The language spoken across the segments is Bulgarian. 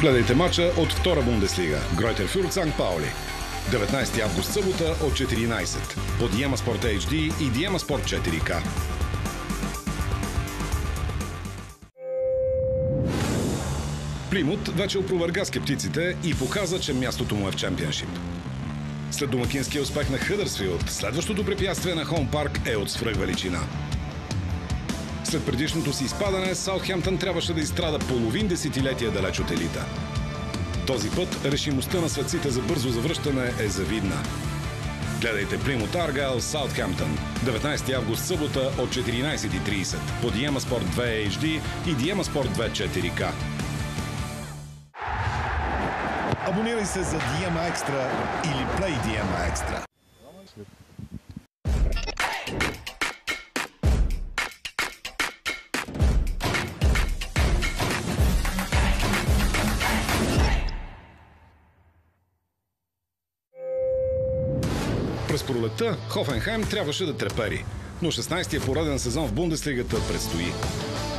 Гледайте мача от втора Бундеслига. Гройтер Фюрт Санкт Паули. 19 август събота от 14 по Диема Спорт HD и Диема Спорт 4K. Плимут вече опроверга скептиците и показа, че мястото му е в Чемпионшип. След домакинския успех на Хъдърсфилд, следващото препятствие на Хоум Парк е от свръхвеличина. След предишното си изпадане, Саутхемптън трябваше да изстрада половин десетилетие далеч от елита. Този път решимостта на светците за бързо завръщане е завидна. Гледайте Плимут Аргайл Саутхемптън. 19 август събота от 14:30 по Диема Спорт 2 HD и Диема Спорт 2 4K. Абонирай се за Диема Екстра или Play Диема Екстра. През пролетта Хофенхайм трябваше да трепери, но 16-тия пореден сезон в Бундеслигата предстои.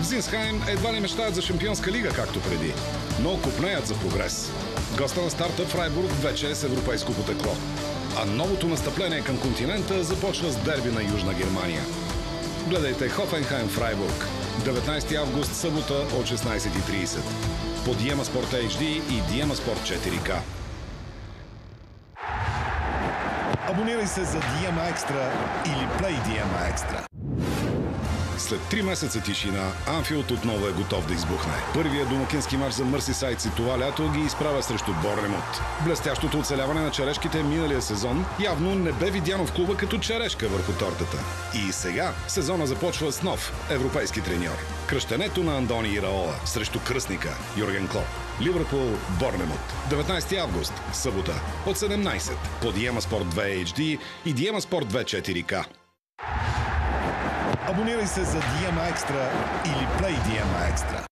В Зинсхайм едва ли мечтаят за Шампионска лига, както преди, но купнеят за прогрес. Госта на старта Фрайбург вече е с европейско потекло, а новото настъпление към континента започва с дерби на Южна Германия. Гледайте Хофенхайм Фрайбург. 19 август събота от 16:30 по Диема Спорт HD и Диема Спорт 4K. Абонирай се за Диема Екстра или Play Диема Екстра. След 3 месеца тишина, Анфилд отново е готов да избухне. Първият домакински мач за Мърсисайдци това лято ги изправя срещу Борнемут. Блестящото оцеляване на черешките миналия сезон явно не бе видяно в клуба като черешка върху тортата. И сега сезона започва с нов европейски треньор. Кръщенето на Андони Ираола срещу кръстника Юрген Клоп. Ливърпул Борнемут. 19 август, събота от 17 по Диема Спорт 2 HD и Диема Спорт 2 4K. Абонирай се за Диема Екстра или Play Диема Екстра.